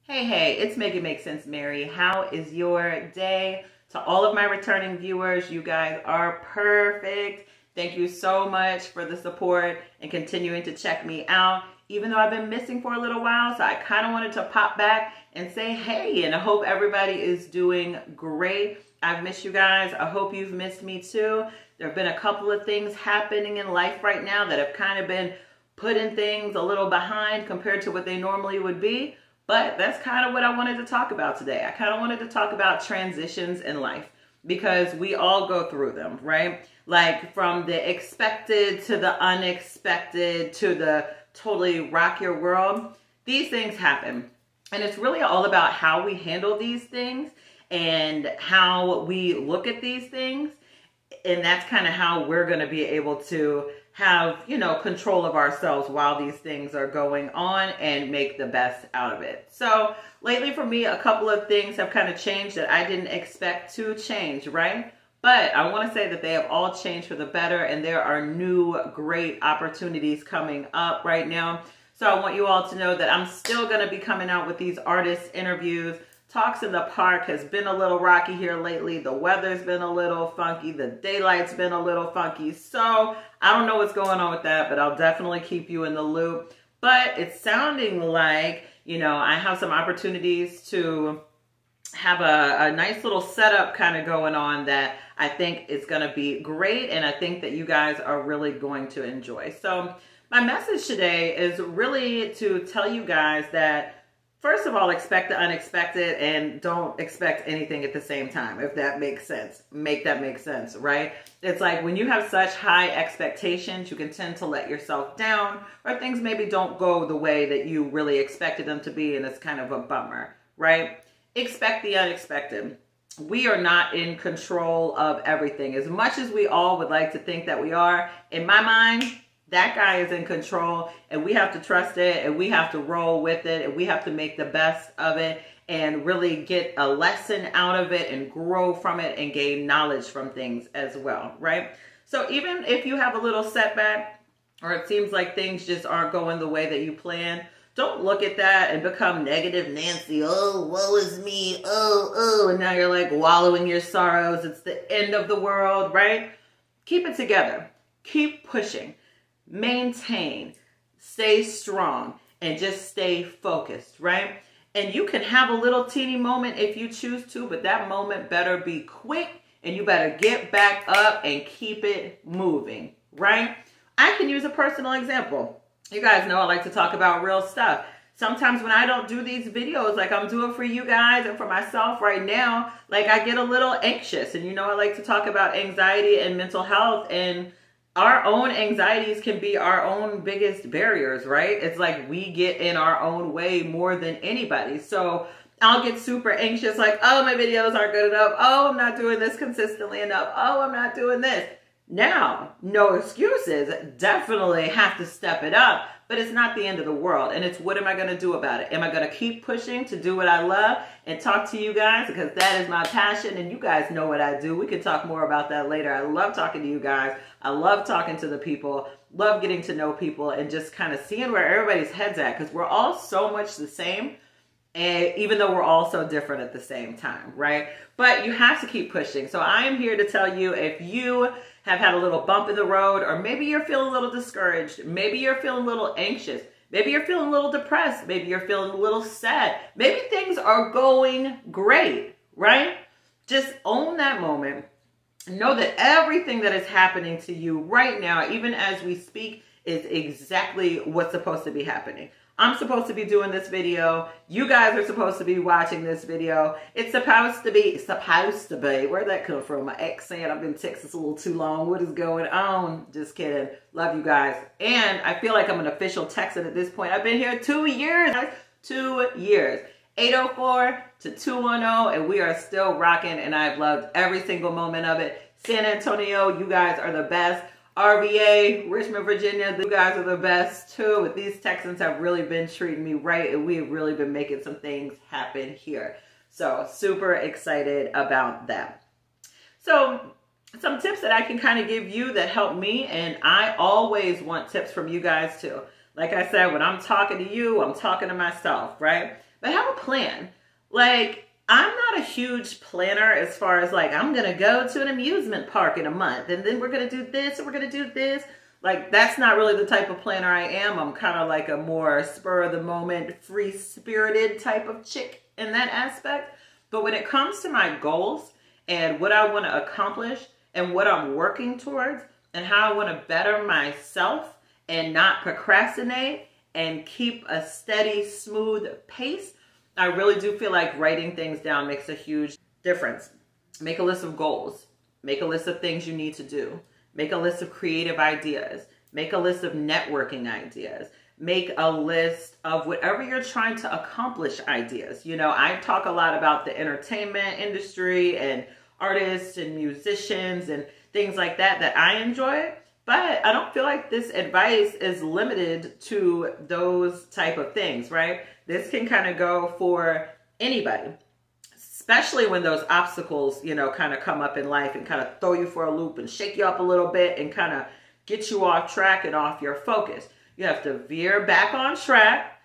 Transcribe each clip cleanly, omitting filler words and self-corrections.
Hey, it's Make It Make Sense, Mary. How is your day? To all of my returning viewers, you guys are perfect. Thank you so much for the support and continuing to check me out, even though I've been missing for a little while. So I kind of wanted to pop back and say hey, and I hope everybody is doing great. I've missed you guys. I hope you've missed me too. There have been a couple of things happening in life right now that have kind of been putting things a little behind compared to what they normally would be. But that's kind of what I wanted to talk about today. I kind of wanted to talk about transitions in life because we all go through them, right? Like from the expected to the unexpected to the totally rock your world. These things happen. And it's really all about how we handle these things and how we look at these things. And that's kind of how we're going to be able to have, control of ourselves while these things are going on and make the best out of it. So lately for me, a couple of things have kind of changed that I didn't expect to change, right? But I want to say that they have all changed for the better, and there are new great opportunities coming up right now. So I want you all to know that I'm still going to be coming out with these artist interviews. Talks in the Park has been a little rocky here lately. The weather's been a little funky. The daylight's been a little funky. So I don't know what's going on with that, but I'll definitely keep you in the loop. But it's sounding like, I have some opportunities to have a nice little setup kind of going on that I think is going to be great. And I think that you guys are really going to enjoy. So my message today is really to tell you guys that first of all, expect the unexpected and don't expect anything at the same time, if that makes sense. Make that make sense, right? It's like when you have such high expectations, you can tend to let yourself down, or things maybe don't go the way that you really expected them to be, and it's kind of a bummer, right? Expect the unexpected. We are not in control of everything. As much as we all would like to think that we are, in my mind, that guy is in control, and we have to trust it, and we have to roll with it, and we have to make the best of it and really get a lesson out of it and grow from it and gain knowledge from things as well, right? So even if you have a little setback or it seems like things just aren't going the way that you planned, don't look at that and become negative Nancy. Oh, woe is me. Oh, and now you're like wallowing your sorrows. It's the end of the world, right? Keep it together. Keep pushing. Maintain, stay strong, and just stay focused, right? And you can have a little teeny moment if you choose to, but that moment better be quick, and you better get back up and keep it moving, right? I can use a personal example. You guys know I like to talk about real stuff. Sometimes when I don't do these videos like I'm doing for you guys and for myself right now, like I get a little anxious. And I like to talk about anxiety and mental health, and our own anxieties can be our own biggest barriers, right? It's like we get in our own way more than anybody. So I'll get super anxious, like, oh, my videos aren't good enough. Oh, I'm not doing this consistently enough. Oh, I'm not doing this. Now, no excuses. Definitely have to step it up, but it's not the end of the world. And it's what am I going to do about it? Am I going to keep pushing to do what I love and talk to you guys? Because that is my passion, and you guys know what I do. We can talk more about that later. I love talking to you guys. I love talking to the people, love getting to know people, and just kind of seeing where everybody's head's at, because we're all so much the same. And even though we're all so different at the same time, right? But you have to keep pushing. So I am here to tell you, if you have had a little bump in the road, or maybe you're feeling a little discouraged, maybe you're feeling a little anxious, maybe you're feeling a little depressed, maybe you're feeling a little sad, maybe things are going great, right? Just own that moment. Know that everything that is happening to you right now, even as we speak, is exactly what's supposed to be happening. I'm supposed to be doing this video. You guys are supposed to be watching this video. It's supposed to be. Where'd that come from? My accent. I've been in Texas a little too long. What is going on? Just kidding. Love you guys. And I feel like I'm an official Texan at this point. I've been here 2 years. 2 years. 804 to 210, and we are still rocking, and I've loved every single moment of it. San Antonio, you guys are the best. RVA, Richmond, Virginia, you guys are the best too. But these Texans have really been treating me right, and we have really been making some things happen here. So super excited about that. So some tips that I can kind of give you that help me, and I always want tips from you guys too. Like I said, when I'm talking to you, I'm talking to myself, right? but have a plan. Like, I'm not a huge planner as far as like, I'm going to go to an amusement park in a month and then we're going to do this and we're going to do this. Like, that's not really the type of planner I am. I'm kind of like a more spur of the moment, free-spirited type of chick in that aspect. But when it comes to my goals and what I want to accomplish and what I'm working towards and how I want to better myself and not procrastinate and keep a steady, smooth pace, I really do feel like writing things down makes a huge difference. Make a list of goals. Make a list of things you need to do. Make a list of creative ideas. Make a list of networking ideas. Make a list of whatever you're trying to accomplish ideas. You know, I talk a lot about the entertainment industry and artists and musicians and things like that I enjoy. But I don't feel like this advice is limited to those type of things, right? This can kind of go for anybody, especially when those obstacles, you know, kind of come up in life and kind of throw you for a loop and shake you up a little bit and kind of get you off track and off your focus. You have to veer back on track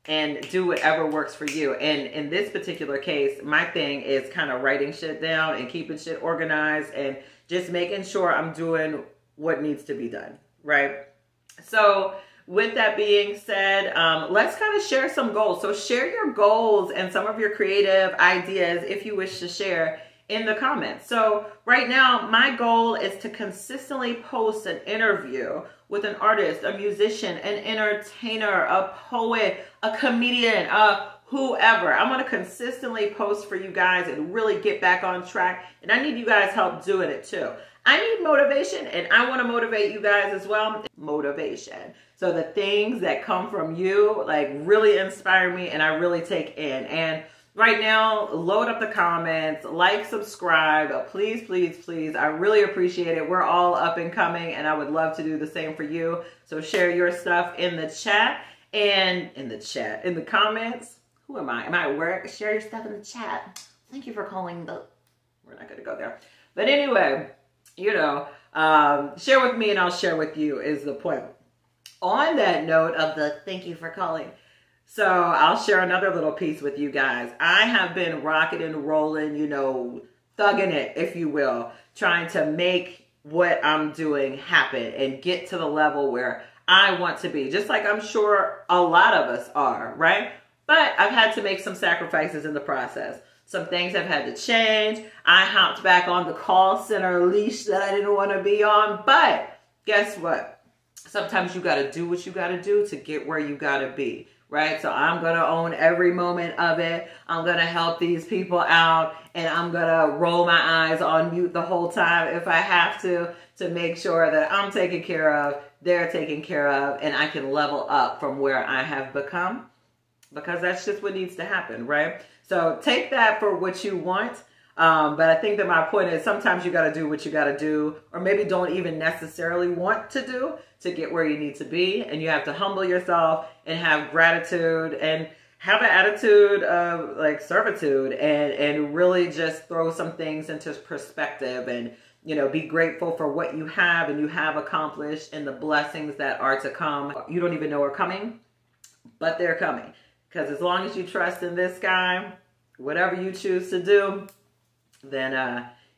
and do whatever works for you. And in this particular case, my thing is kind of writing shit down and keeping shit organized and just making sure I'm doing what needs to be done, right? So with that being said, let's kind of share some goals. So share your goals and some of your creative ideas if you wish to share in the comments. So right now, my goal is to consistently post an interview with an artist, a musician, an entertainer, a poet, a comedian, whoever. I'm going to consistently post for you guys and really get back on track. And I need you guys' help doing it too. I need motivation and I want to motivate you guys as well. Motivation. So the things that come from you like really inspire me and I really take in. And right now, load up the comments, like, subscribe, please, please, please. I really appreciate it. We're all up and coming and I would love to do the same for you. So share your stuff in the chat and in the comments. Who am I? Am I at work? Share your stuff in the chat. Thank you for calling the, we're not going to go there. But anyway, you know, share with me and I'll share with you is the point. On that note of the thank you for calling. So I'll share another little piece with you guys. I have been rocking and rolling, you know, thugging it, if you will, trying to make what I'm doing happen and get to the level where I want to be, just like I'm sure a lot of us are, right? But I've had to make some sacrifices in the process. Some things have had to change. I hopped back on the call center leash that I didn't want to be on. But guess what? Sometimes you got to do what you got to do to get where you got to be, right? So I'm going to own every moment of it. I'm going to help these people out. And I'm going to roll my eyes on mute the whole time if I have to make sure that I'm taken care of, they're taken care of, and I can level up from where I have become. Because that's just what needs to happen, right? So take that for what you want. But I think that my point is sometimes you got to do what you got to do, or maybe don't even necessarily want to do to get where you need to be. And you have to humble yourself and have gratitude and have an attitude of like servitude and really just throw some things into perspective and, you know, be grateful for what you have and you have accomplished and the blessings that are to come. You don't even know are coming, but they're coming. Because as long as you trust in this guy, whatever you choose to do, then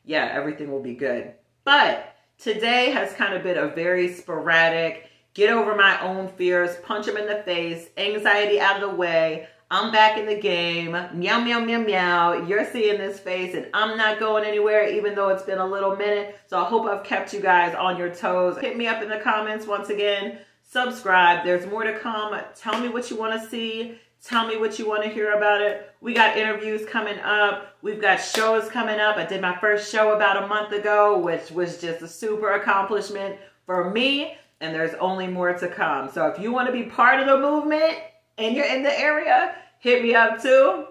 yeah, everything will be good. But today has kind of been a very sporadic, get over my own fears, punch them in the face, anxiety out of the way. I'm back in the game. Meow, meow, meow, meow. You're seeing this face and I'm not going anywhere even though it's been a little minute. So I hope I've kept you guys on your toes. Hit me up in the comments once again. Subscribe. There's more to come. Tell me what you want to see. Tell me what you want to hear about it. We got interviews coming up. We've got shows coming up. I did my first show about a month ago, which was just a super accomplishment for me. And there's only more to come. So if you want to be part of the movement and you're in the area, hit me up too.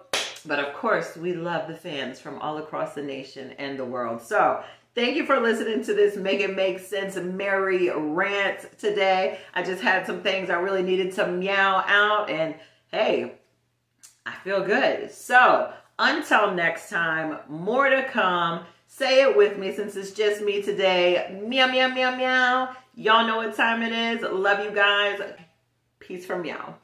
But of course, we love the fans from all across the nation and the world. So thank you for listening to this Make It Make Sense Mary rant today. I just had some things I really needed to meow out and hey, I feel good. So until next time, more to come. Say it with me since it's just me today. Meow, meow, meow, meow. Y'all know what time it is. Love you guys. Peace from Meow.